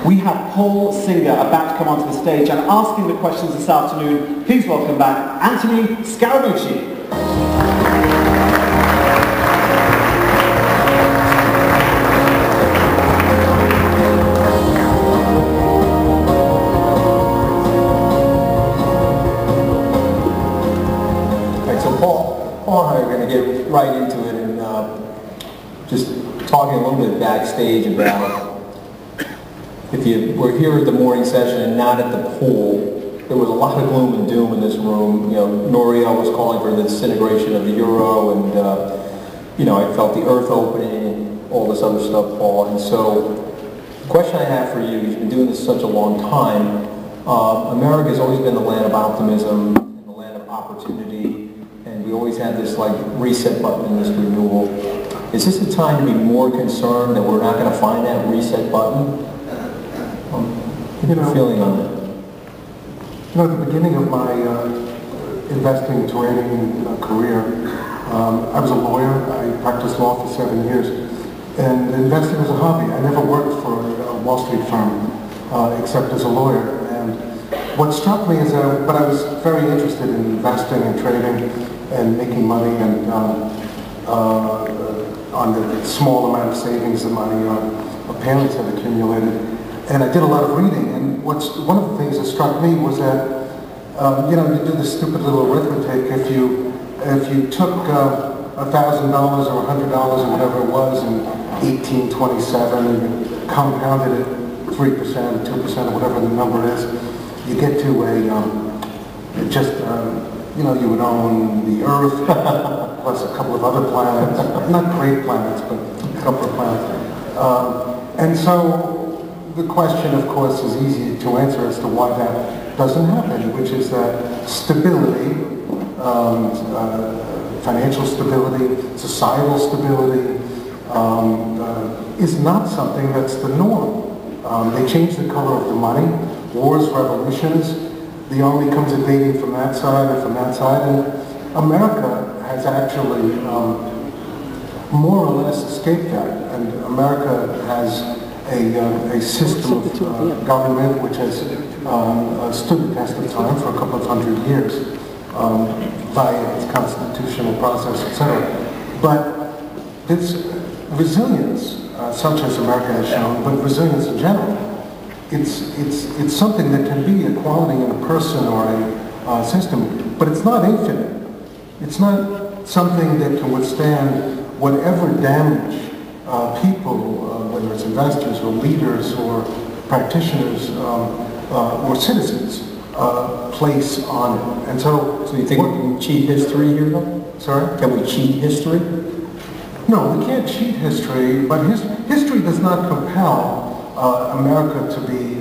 We have Paul Singer about to come onto the stage and asking the questions this afternoon. Please welcome back Anthony Scaramucci. Paul and I are going to get right into it and just talking a little bit backstage about if you were here at the morning session and not at the pool, there was a lot of gloom and doom in this room. You know, Nouriel was calling for the disintegration of the euro and, you know, I felt the earth opening and all this other stuff, Paul. And so the question I have for you, you've been doing this such a long time. America has always been the land of optimism and the land of opportunity. We always had this like reset button in this renewal. Is this a time to be more concerned that we're not going to find that reset button? What's your feeling on that? You know, at the beginning of my investing, trading career, I was a lawyer. I practiced law for 7 years and invested as a hobby. I never worked for a Wall Street firm except as a lawyer. And what struck me is that I was very interested in investing and trading and making money and on the small amount of savings that my parents had accumulated. And I did a lot of reading, and one of the things that struck me was that, you know, you do this stupid little arithmetic. If you took $1,000 or $100 or whatever it was in 1827 and you compounded it 3% or 2% or whatever the number is, you get to you know, you would own the Earth, plus a couple of other planets. Not great planets, but a couple of planets. And so the question, of course, is easy to answer as to why that doesn't happen, which is that stability, financial stability, societal stability, is not something that's the norm. They change the color of the money, wars, revolutions. The army comes invading from that side or from that side, and America has actually more or less escaped that. And America has a system of government which has stood the test of time for a couple of hundred years via its constitutional process, etc. But this resilience, such as America has shown, but resilience in general, it's something that can be a quality in a person or a system, but it's not infinite. It's not something that can withstand whatever damage people, whether it's investors or leaders or practitioners or citizens, place on it. And so you think we can cheat history here, though? Sorry? Can we cheat history? No, we can't cheat history, but history does not compel America to be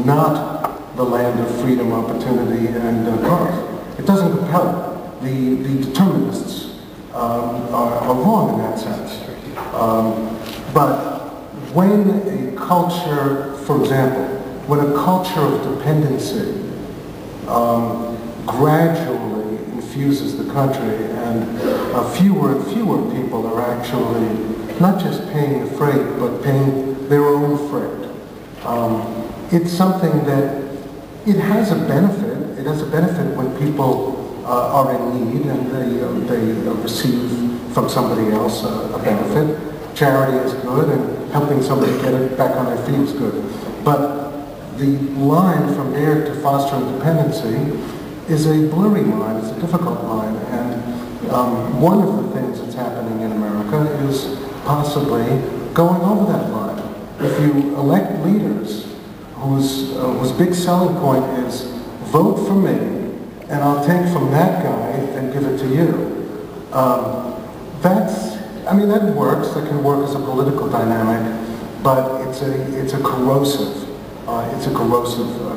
not the land of freedom, opportunity, and growth. It doesn't compel it. The determinists are wrong in that sense. But when a culture, for example, when a culture of dependency gradually infuses the country, and fewer and fewer people are actually not just paying the freight, but paying their own freight. It's something that it has a benefit. It has a benefit when people are in need and they receive from somebody else a benefit. Charity is good, and helping somebody get it back on their feet is good. But the line from there to fostering dependency is a blurry line. It's a difficult line, and one of the things that's happening in America is possibly going over that line. If you elect leaders whose big selling point is vote for me and I'll take from that guy and give it to you, that works. That can work as a political dynamic, but it's a corrosive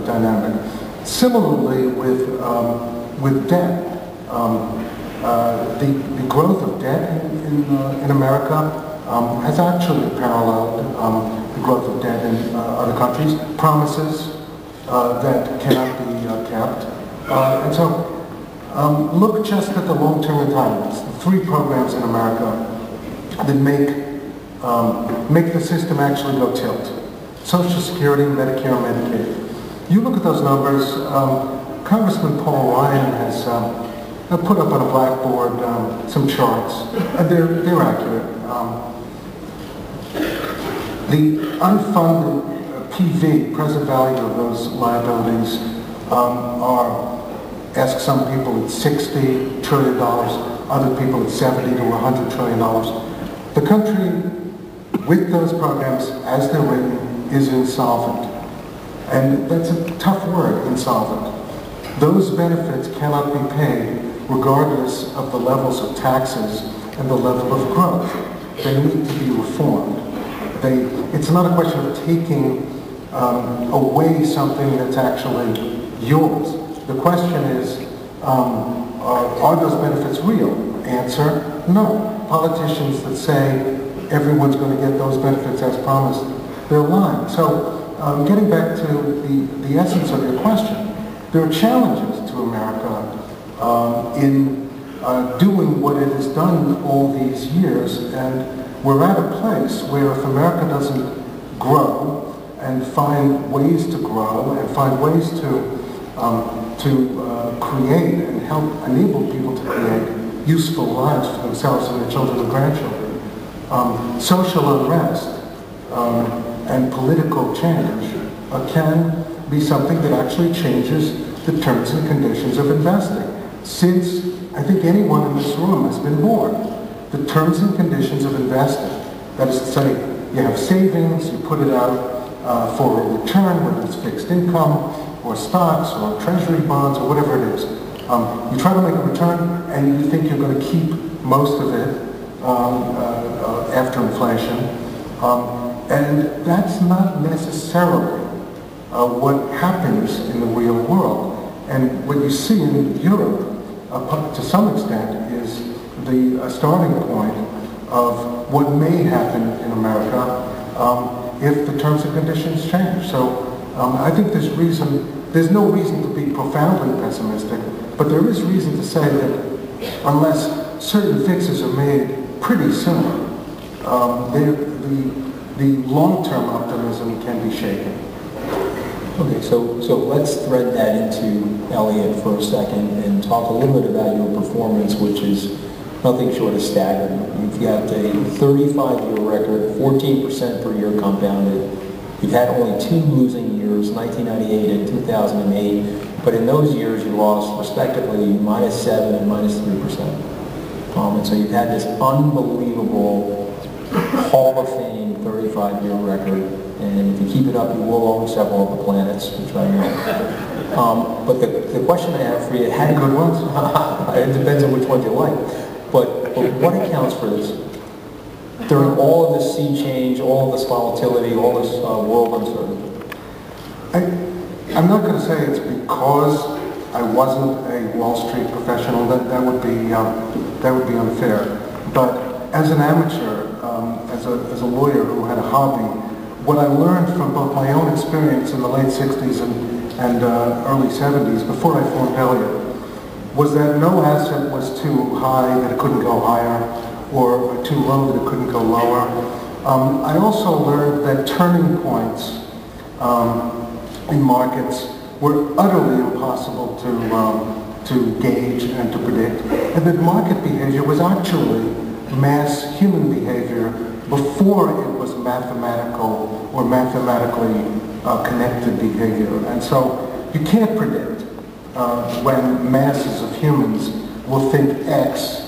dynamic. Similarly with debt, the growth of debt in America has actually paralleled the growth of debt in other countries, promises that cannot be kept. And so look just at the long-term entitlements, the 3 programs in America that make the system actually go tilt. Social Security, Medicare, Medicaid. You look at those numbers, Congressman Paul Ryan has put up on a blackboard some charts, and they're accurate. The unfunded PV, present value of those liabilities, ask some people it's $60 trillion, other people it's $70 to $100 trillion. The country, with those programs as they're written, is insolvent. And that's a tough word, insolvent. Those benefits cannot be paid regardless of the levels of taxes and the level of growth. They need to be reformed. It's not a question of taking away something that's actually yours. The question is, are those benefits real? Answer, no. Politicians that say everyone's going to get those benefits as promised, they're lying. So, getting back to the essence of your question, there are challenges to America in doing what it has done all these years, and we're at a place where if America doesn't grow and find ways to grow and find ways to create and help enable people to create useful lives for themselves and their children and grandchildren, social unrest and political change can be something that actually changes the terms and conditions of investing. Since I think anyone in this room has been born, the terms and conditions of investing, that is to say, you have savings, you put it out for a return, whether it's fixed income or stocks or treasury bonds or whatever it is. You try to make a return and you think you're going to keep most of it after inflation. And that's not necessarily what happens in the real world. And what you see in Europe, to some extent, is the starting point of what may happen in America if the terms and conditions change. So I think there's no reason to be profoundly pessimistic, but there is reason to say that unless certain fixes are made pretty soon, the long-term optimism can be shaken. Okay, so let's thread that into Elliott for a second and talk a little bit about your performance, which is nothing short of staggering. You've got a 35-year record, 14% per year compounded. You've had only 2 losing years, 1998 and 2008, but in those years you lost respectively -7 and -3%. And so you've had this unbelievable Hall of Fame 35-year record, and if you keep it up, you will own several of the planets, which I know. But the question I have for you, had good ones? It depends on which ones you like. But what accounts for this? During all of this sea change, all of this volatility, all this world uncertainty? I'm not going to say it's because I wasn't a Wall Street professional. That would be unfair. But as an amateur, as a lawyer who had a hobby, what I learned from both my own experience in the late 60s and early 70s, before I formed Elliott, was that no asset was too high that it couldn't go higher, or too low that it couldn't go lower. I also learned that turning points in markets were utterly impossible to gauge and to predict, and that market behavior was actually mass human behavior before it was mathematical or mathematically connected behavior. And so you can't predict when masses of humans will think X,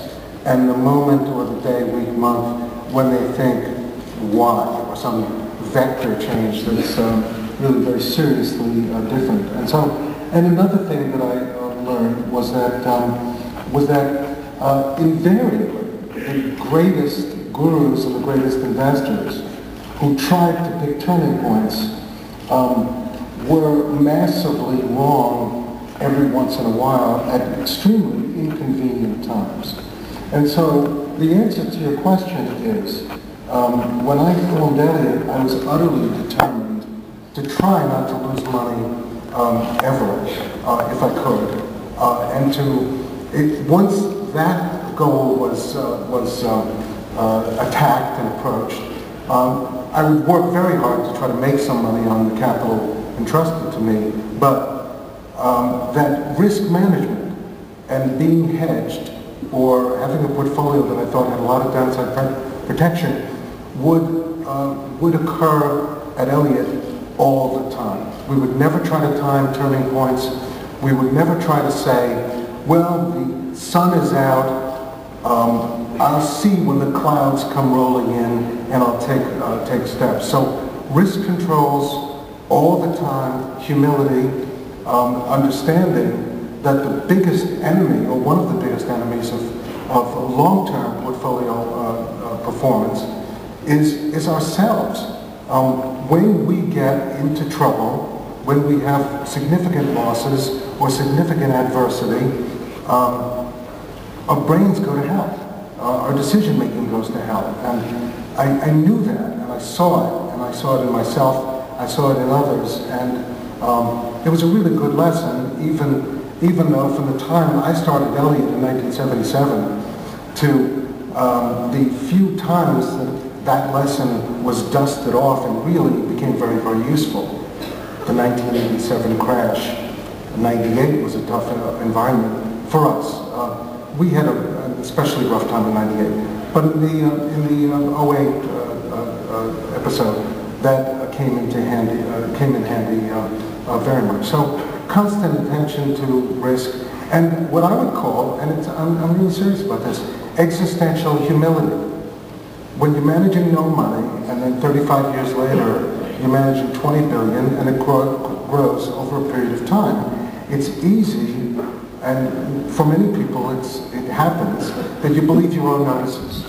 and the moment or the day, week, month, when they think Y, or some vector change that's really very seriously different. And another thing that I learned was that invariably the greatest gurus and the greatest investors who tried to pick turning points were massively wrong every once in a while at extremely inconvenient times. And so the answer to your question is, when I formed Elliott, I was utterly determined to try not to lose money ever, if I could. Once that goal was attacked and approached, I would work very hard to try to make some money on the capital entrusted to me, but that risk management and being hedged or having a portfolio that I thought had a lot of downside protection would occur at Elliott all the time. We would never try to time turning points. We would never try to say, well, the sun is out, I'll see when the clouds come rolling in and I'll take steps. So risk controls all the time, humility, understanding that the biggest enemy, or one of the biggest enemies of long-term portfolio performance is ourselves. When we get into trouble, when we have significant losses or significant adversity, our brains go to hell. Our decision-making goes to hell. And I knew that, and I saw it, and I saw it in myself, I saw it in others, and it was a really good lesson, even though from the time I started Elliott in 1977 to the few times that lesson was dusted off and really became very, very useful. The 1987 crash, 98 was a tough environment for us. We had an especially rough time in 98, but in the 08 episode, that came in handy very much. So constant attention to risk, and what I would call, and I'm really serious about this, existential humility. When you're managing no money, and then 35 years later, you're managing 20 billion, and it grows over a period of time, it's easy, and for many people it happens, that you believe your own notices.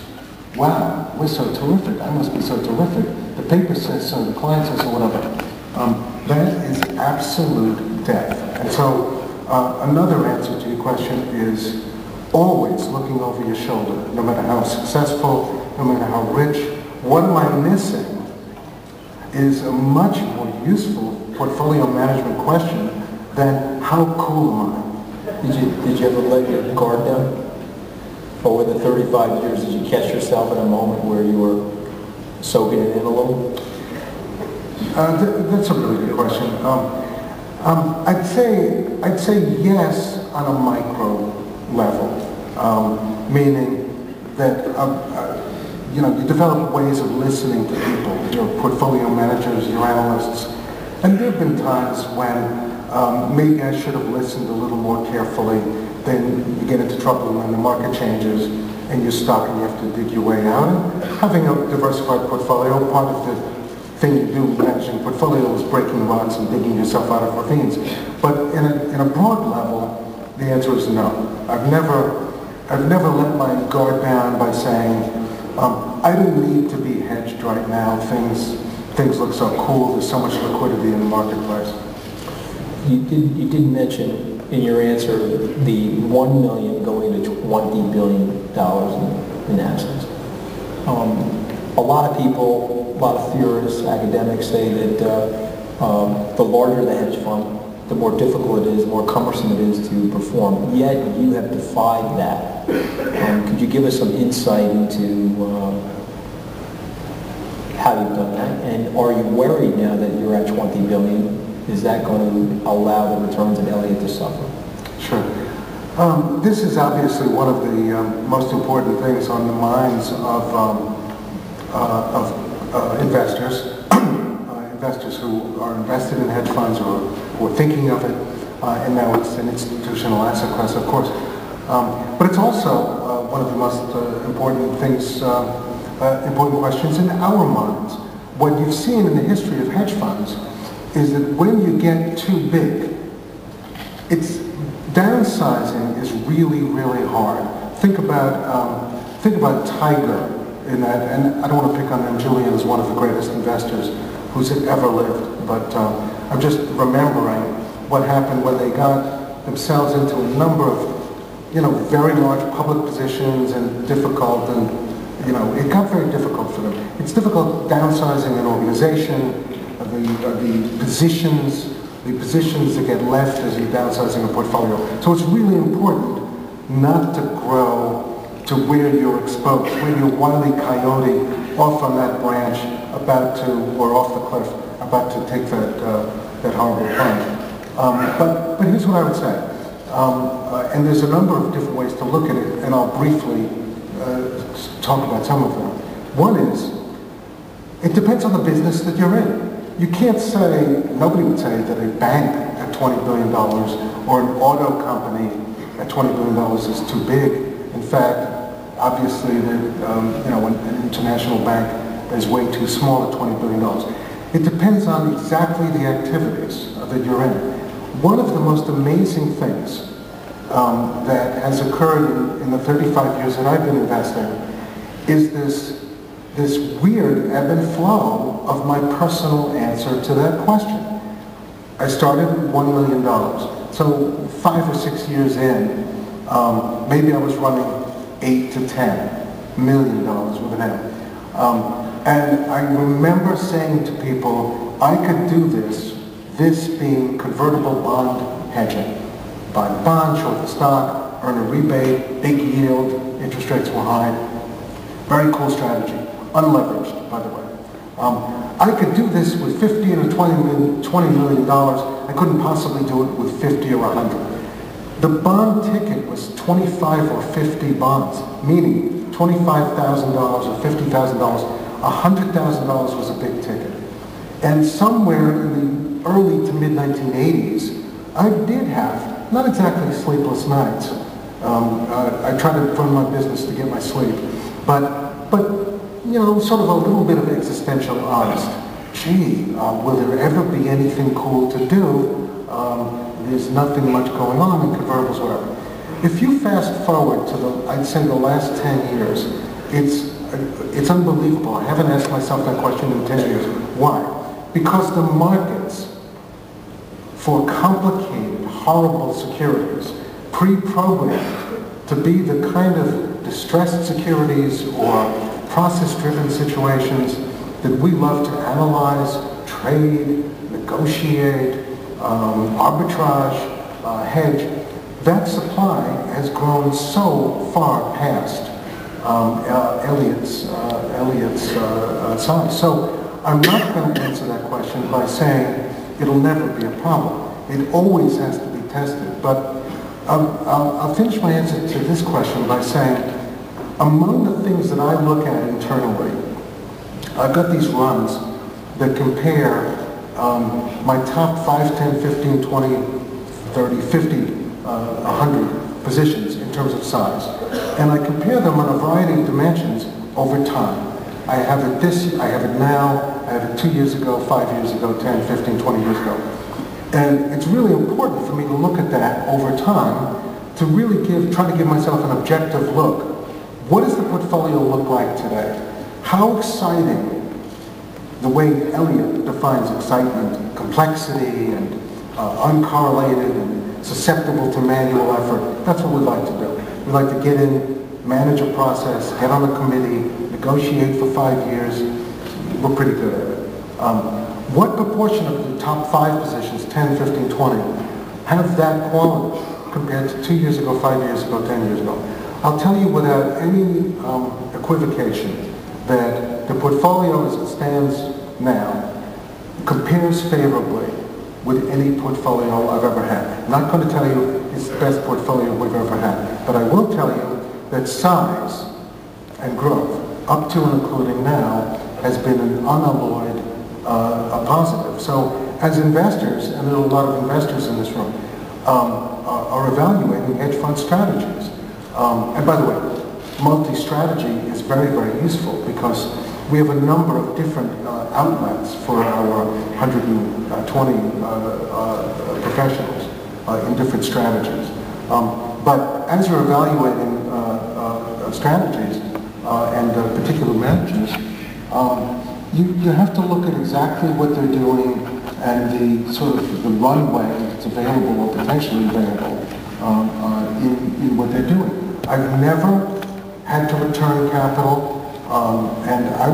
Wow, we're so terrific, I must be so terrific. The paper says so, the client says so, whatever. That is absolute death. And so another answer to your question is always looking over your shoulder, no matter how successful, no matter how rich. What am I missing is a much more useful portfolio management question than how cool am I? Did you ever let your guard down? Over the 35 years, did you catch yourself in a moment where you were soaking it in a little? That's a really good question. I'd say yes on a micro level, meaning that you develop ways of listening to people, your portfolio managers, your analysts, and there have been times when maybe I should have listened a little more carefully. Then you get into trouble when the market changes and you're stuck and you have to dig your way out. And having a diversified portfolio, part of the thing you do managing portfolio is breaking rocks and digging yourself out of ravines. But in a broad level, the answer is no. I've never let my guard down by saying, I don't need to be hedged right now. Things look so cool. There's so much liquidity in the marketplace. You did mention in your answer the $1 million going to $20 billion in assets. A lot of people, a lot of theorists, academics say that the larger the hedge fund, the more difficult it is, the more cumbersome it is to perform. Yet you have defied that. Could you give us some insight into how you've done that? And are you worried now that you're at $20 billion? Is that going to allow the returns at Elliott to suffer? Sure. This is obviously one of the most important things on the minds of investors, investors who are invested in hedge funds or who are thinking of it, and now it's an institutional asset class, of course. But it's also one of the most important things, important questions in our minds. What you've seen in the history of hedge funds is that when you get too big, downsizing is really, really hard. Think about Tiger in that, and I don't want to pick on them. Julian is one of the greatest investors who's ever lived, but I'm just remembering what happened when they got themselves into a number of, very large public positions and difficult, and it got very difficult for them. It's difficult downsizing an organization. The positions that get left as you're downsizing a portfolio. So it's really important not to grow to where you're exposed, where you're Wile E. Coyote off on that branch about to, or off the cliff, about to take that horrible plunge. But here's what I would say. And there's a number of different ways to look at it, and I'll briefly talk about some of them. One is, it depends on the business that you're in. You can't say, nobody would say that a bank at $20 billion or an auto company at $20 billion is too big. In fact, obviously, an international bank is way too small at $20 billion. It depends on exactly the activities that you're in. One of the most amazing things that has occurred in the 35 years that I've been investing is this weird ebb and flow of my personal answer to that question. I started with $1 million. So 5 or 6 years in, maybe I was running $8 to $10 million with an M. And I remember saying to people, I could do this being convertible bond hedging. Buy the bond, short the stock, earn a rebate, big yield, interest rates were high. Very cool strategy, unleveraged, by the way. I could do this with $50 and $20 million. I couldn't possibly do it with 50 or 100. The bond ticket was 25 or 50 bonds, meaning $25,000 or $50,000. $100,000 was a big ticket. And somewhere in the early to mid-1980s, I did have, not exactly sleepless nights. I tried to run my business to get my sleep. But sort of a little bit of existential angst. Gee, will there ever be anything cool to do? There's nothing much going on in convertibles, whatever. If you fast forward to I'd say the last 10 years, it's unbelievable. I haven't asked myself that question in 10 years. Why? Because the markets for complicated, horrible securities, pre-programmed to be the kind of distressed securities or process-driven situations that we love to analyze, trade, negotiate, arbitrage, hedge, that supply has grown so far past Elliott's size. So I'm not going to answer that question by saying it'll never be a problem. It always has to be tested. But I'll finish my answer to this question by saying, among the things that I look at internally, I've got these runs that compare my top 5, 10, 15, 20, 30, 50, 100 positions in terms of size. And I compare them on a variety of dimensions over time. I have it now, I had it 2 years ago, 5 years ago, 10, 15, 20 years ago. And it's really important for me to look at that over time to really try to give myself an objective look. What does the portfolio look like today? How exciting, the way Elliott defines excitement, complexity and uncorrelated and susceptible to manual effort, that's what we like to do. We like to get in, manage a process, get on a committee, negotiate for 5 years. We're pretty good at it. What proportion of the top 5 positions, 10, 15, 20, have that quality compared to 2 years ago, 5 years ago, 10 years ago? I'll tell you without any equivocation that the portfolio as it stands now compares favorably with any portfolio I've ever had. I'm not going to tell you it's the best portfolio we've ever had, but I will tell you that size and growth, up to and including now, has been an unalloyed positive. So as investors, and there are a lot of investors in this room, are evaluating hedge fund strategies. And by the way, multi-strategy is very, very useful because we have a number of different outlets for our 120 professionals in different strategies. But as you're evaluating strategies and particular managers, you have to look at exactly what they're doing and the sort of the runway that's available or potentially available in what they're doing. I've never had to return capital, and I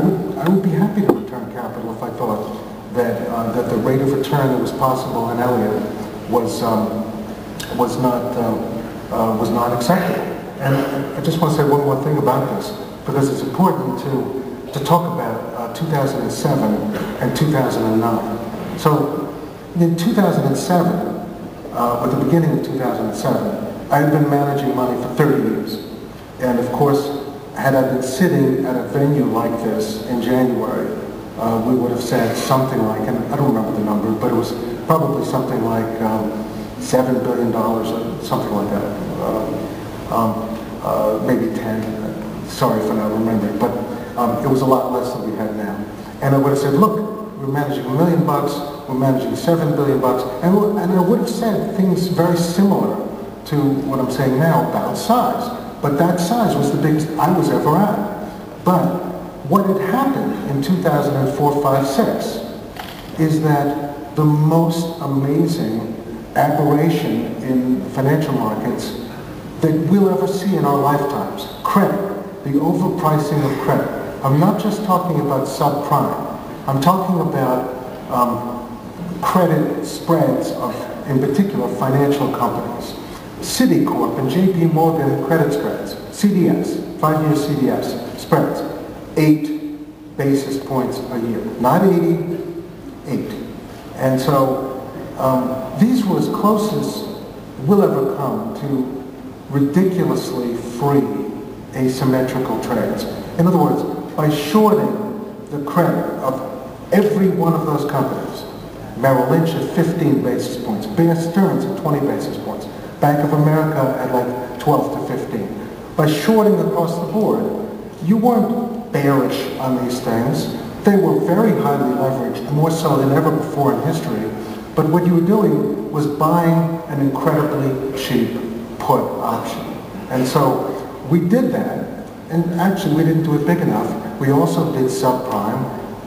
would be happy to return capital if I thought that the rate of return that was possible in Elliott was not acceptable. And I just want to say one more thing about this, because it's important to talk about 2007 and 2009. So in 2007, at the beginning of 2007, I had been managing money for 30 years. And of course, had I been sitting at a venue like this in January, we would have said something like, and I don't remember the number, but it was probably something like $7 billion or something like that. Maybe 10, sorry for not remembering, but it was a lot less than we had now. And I would have said, look, we're managing $1 million, we're managing $7 billion, and I would have said things very similar to what I'm saying now about size. But that size was the biggest I was ever at. But what had happened in 2004, 5, 6 is that the most amazing aberration in financial markets that we'll ever see in our lifetimes, credit, the overpricing of credit. I'm not just talking about subprime. I'm talking about credit spreads of, in particular, financial companies. Citicorp and JP Morgan credit spreads, CDS, 5-year CDS spreads, 8 basis points a year. Not 80, 8. And so these were as close as we'll ever come to ridiculously free asymmetrical trades. In other words, by shorting the credit of every one of those companies, Merrill Lynch at 15 basis points, Bear Stearns at 20 basis points, Bank of America at like 12 to 15. By shorting across the board, you weren't bearish on these things. They were very highly leveraged, more so than ever before in history. But what you were doing was buying an incredibly cheap put option. And so we did that, and actually we didn't do it big enough. We also did subprime,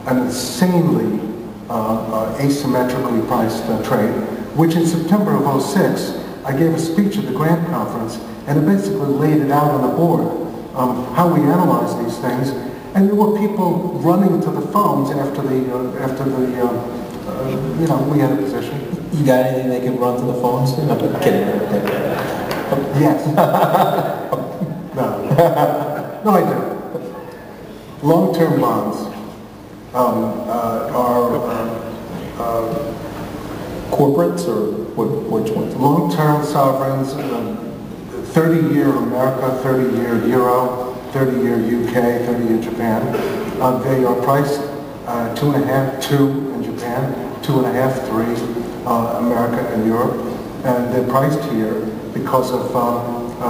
an insanely asymmetrically priced trade, which in September of 06, I gave a speech at the Grant Conference, and it basically laid it out on the board, how we analyze these things. And there were people running to the phones after the we had a position. You got anything they can run to the phones? I'm kidding. Yes. No, I do. Long-term bonds are corporates or which ones? Long-term sovereigns, 30-year America, 30-year Euro, 30-year UK, 30-year Japan. They are priced 2.5, 2 in Japan, 2.5, 3 America and Europe, and they're priced here because of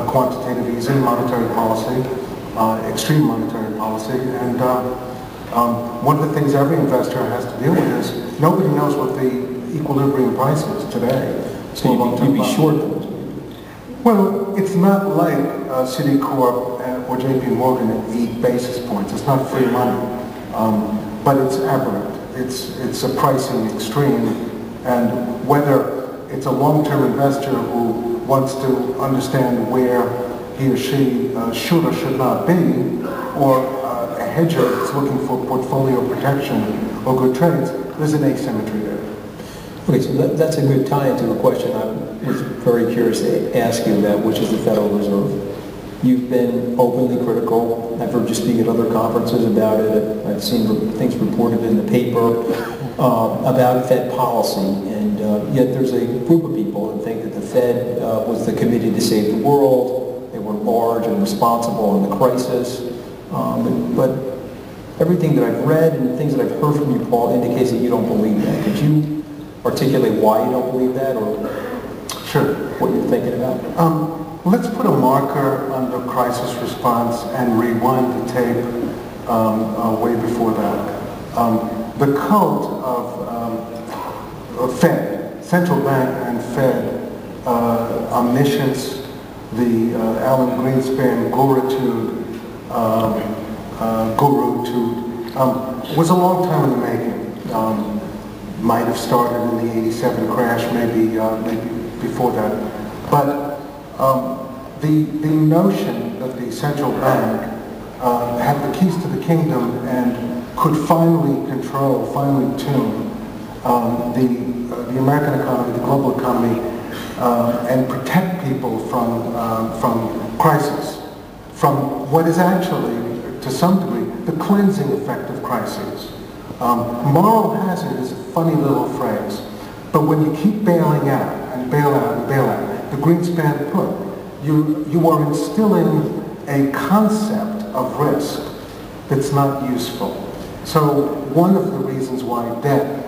quantitative easing, monetary policy, extreme monetary policy, and one of the things every investor has to deal with is nobody knows what the equilibrium price is today. So you'd be short those? Well, it's not like Citicorp or JP Morgan at 8 basis points. It's not free money, but it's aberrant. It's a pricing extreme, and whether it's a long-term investor who wants to understand where he or she should or should not be, or a hedger that's looking for portfolio protection or good trades, there's an asymmetry there. Okay, so that's a good tie into a question I was very curious to ask you about, which is the Federal Reserve. You've been openly critical. I've heard you speak at other conferences about it. I've seen things reported in the paper about Fed policy, and yet there's a group of people who think that the Fed was the committee to save the world. They were large and responsible in the crisis. But everything that I've read and things that I've heard from you, Paul, indicates that you don't believe that. Could you articulate why you don't believe that, or sure, what you're thinking about? Let's put a marker under crisis response and rewind the tape way before that. The cult of Fed, central bank and Fed omniscience, the Alan Greenspan gurutude, was a long time in the making. Might have started in the '87 crash, maybe before that. But the notion that the central bank had the keys to the kingdom and could finally control, finally tune the American economy, the global economy, and protect people from crisis, from what is actually, to some degree, the cleansing effect of crises. Moral hazard is a funny little phrase, but when you keep bailing out and bail out and bail out, the Greenspan put, you are instilling a concept of risk that's not useful. So one of the reasons why debt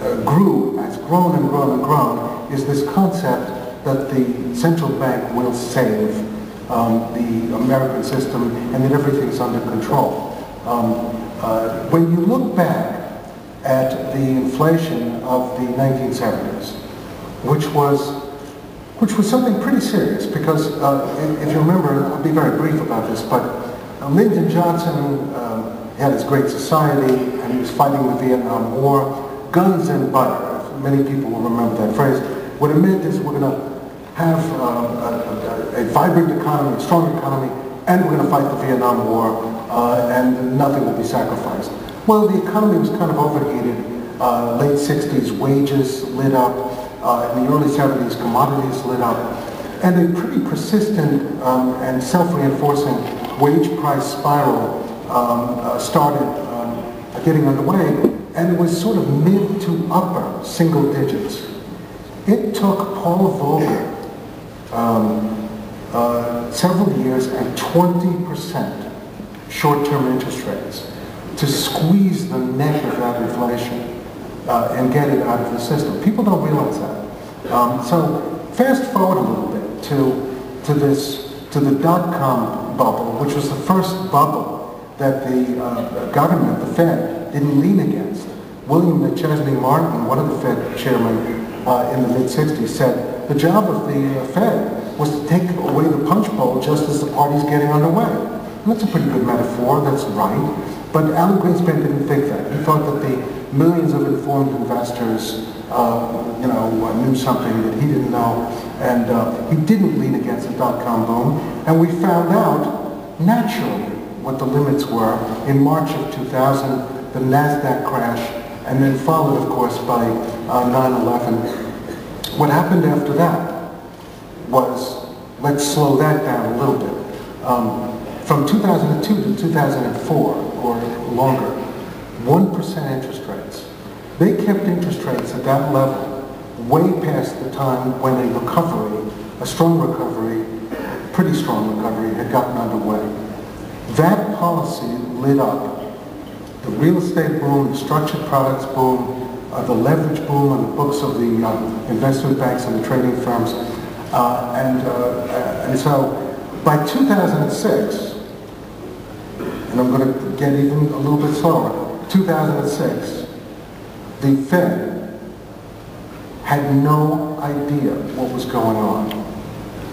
has grown and grown and grown, is this concept that the central bank will save the American system and that everything's under control. When you look back at the inflation of the 1970s, which was something pretty serious, because if you remember, I'll be very brief about this, but Lyndon Johnson had his Great Society, and he was fighting the Vietnam War. Guns and butter, many people will remember that phrase. What it meant is we're going to have a vibrant economy, a strong economy, and we're going to fight the Vietnam War, and nothing will be sacrificed. Well, the economy was kind of overheated. Late 60s, wages lit up. In the early 70s, commodities lit up. And a pretty persistent and self-reinforcing wage price spiral started getting underway. And it was sort of mid to upper single digits. It took Paul Volcker several years and 20% short-term interest rates to squeeze the neck of that inflation and get it out of the system. People don't realize that. So fast forward a little bit to the dot-com bubble, which was the first bubble that the government, the Fed, didn't lean against. William McChesney Martin, one of the Fed chairmen in the mid-60s, said the job of the Fed was to take away the punch bowl just as the party's getting underway. And that's a pretty good metaphor, that's right. But Alan Greenspan didn't think that. He thought that the millions of informed investors knew something that he didn't know, and he didn't lean against the dot-com boom. And we found out, naturally, what the limits were in March of 2000, the NASDAQ crash, and then followed, of course, by 9/11. What happened after that was, let's slow that down a little bit. From 2002 to 2004, or longer, 1% interest rates. They kept interest rates at that level way past the time when a recovery, a strong recovery, pretty strong recovery, had gotten underway. That policy lit up the real estate boom, the structured products boom, the leverage boom on the books of the investment banks and the trading firms. And so by 2006, and I'm going to get even a little bit slower, 2006, the Fed had no idea what was going on.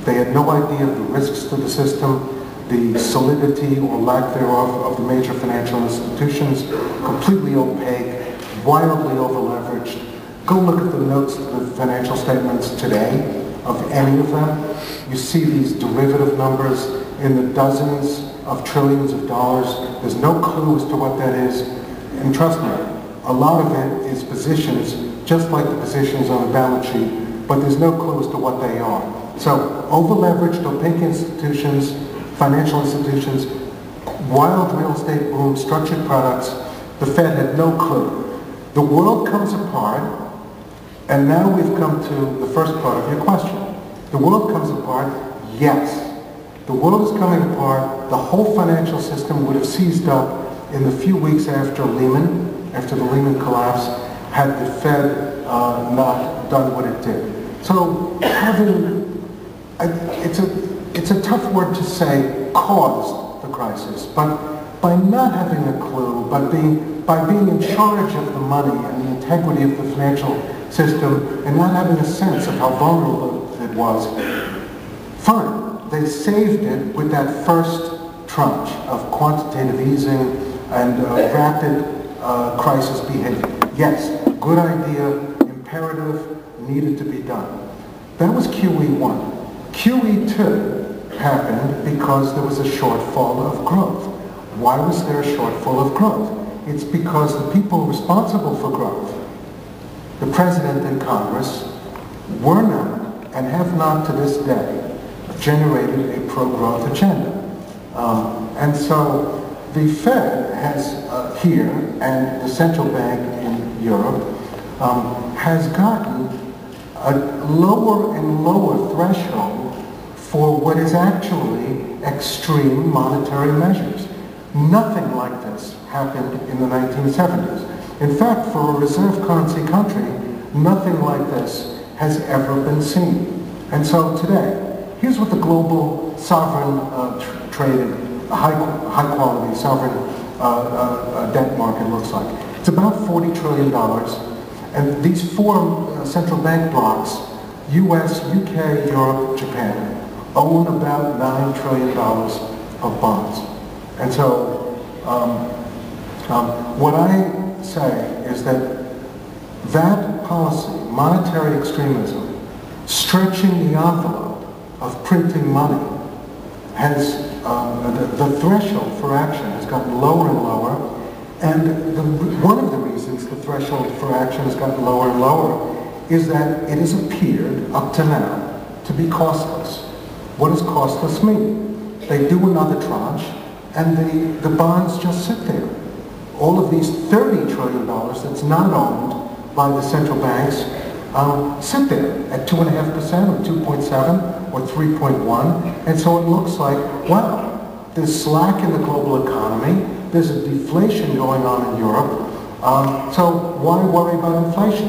They had no idea of the risks to the system, the solidity or lack thereof of the major financial institutions, completely opaque, wildly over-leveraged. Go look at the notes to the financial statements today of any of them. You see these derivative numbers in the dozens of trillions of dollars. There's no clue as to what that is. And trust me, a lot of it is positions, just like the positions on the balance sheet, but there's no clue as to what they are. So over-leveraged, opaque institutions, financial institutions, wild real estate boom, structured products, the Fed had no clue. The world comes apart, and now we've come to the first part of your question. The world comes apart, yes. The world is coming apart. The whole financial system would have seized up in the few weeks after Lehman, after the Lehman collapse, had the Fed not done what it did. So it's a tough word to say caused the crisis, but by not having a clue, by being in charge of the money and the integrity of the financial system and not having a sense of how vulnerable it was, fine. They saved it with that first tranche of quantitative easing and rapid crisis behavior. Yes, good idea, imperative, needed to be done. That was QE1. QE2 happened because there was a shortfall of growth. Why was there a shortfall of growth? It's because the people responsible for growth, the President and Congress, were not and have not to this day generated a pro-growth agenda. And so the Fed has here, and the central bank in Europe, has gotten a lower and lower threshold for what is actually extreme monetary measures. Nothing like this happened in the 1970s. In fact, for a reserve currency country, nothing like this has ever been seen. And so today, here's what the global sovereign traded, high-quality sovereign debt market looks like. It's about $40 trillion. And these four central bank blocks, US, UK, Europe, Japan, own about $9 trillion of bonds. And so what I say is that that policy, monetary extremism, stretching the envelope of printing money, has the threshold for action has gotten lower and lower. And one of the reasons the threshold for action has gotten lower and lower is that it has appeared, up to now, to be costless. What does costless mean? They do another tranche, and the bonds just sit there. All of these $30 trillion that's not owned by the central banks sit there at 2.5% or 2.7 or 3.1. And so it looks like, wow, there's slack in the global economy. There's a deflation going on in Europe. So why worry about inflation?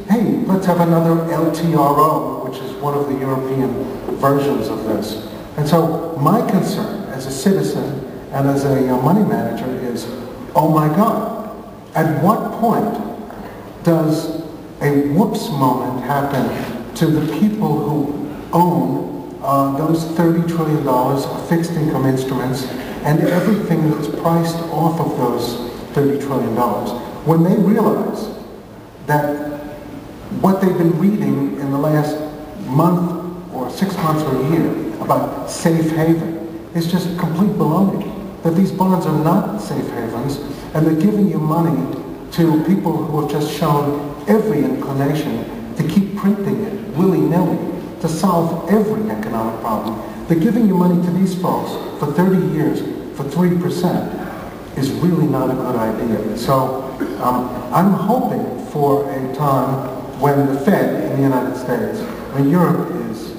Hey, let's have another LTRO, which is one of the European versions of this. And so my concern as a citizen and as a money manager is, oh my God, at what point does a whoops moment happen to the people who own those $30 trillion of fixed income instruments and everything that's priced off of those $30 trillion, when they realize that what they've been reading in the last month or 6 months or a year about safe haven is just complete baloney. That these bonds are not safe havens, and they're giving you money to people who have just shown every inclination to keep printing it willy-nilly to solve every economic problem. They're giving you money to these folks for 30 years for 3% is really not a good idea. So I'm hoping for a time when the Fed in the United States, I mean, Europe is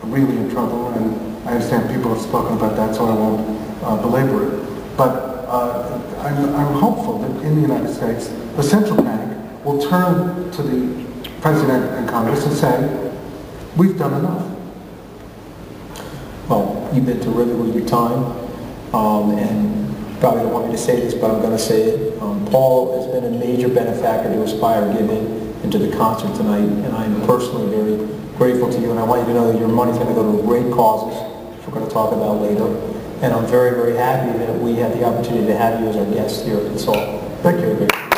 really in trouble, and I understand people have spoken about that, so I won't belabor it. But I'm hopeful that in the United States, the central bank will turn to the President and Congress and say, we've done enough. Well, you've been terrific with your time, and probably don't want me to say this, but I'm going to say it. Paul has been a major benefactor to Aspire Giving and to the concert tonight, and I'm personally very grateful to you, and I want you to know that your money's going to go to great causes, which we're going to talk about later. And I'm very, very happy that we had the opportunity to have you as our guest here at Consult. Thank you.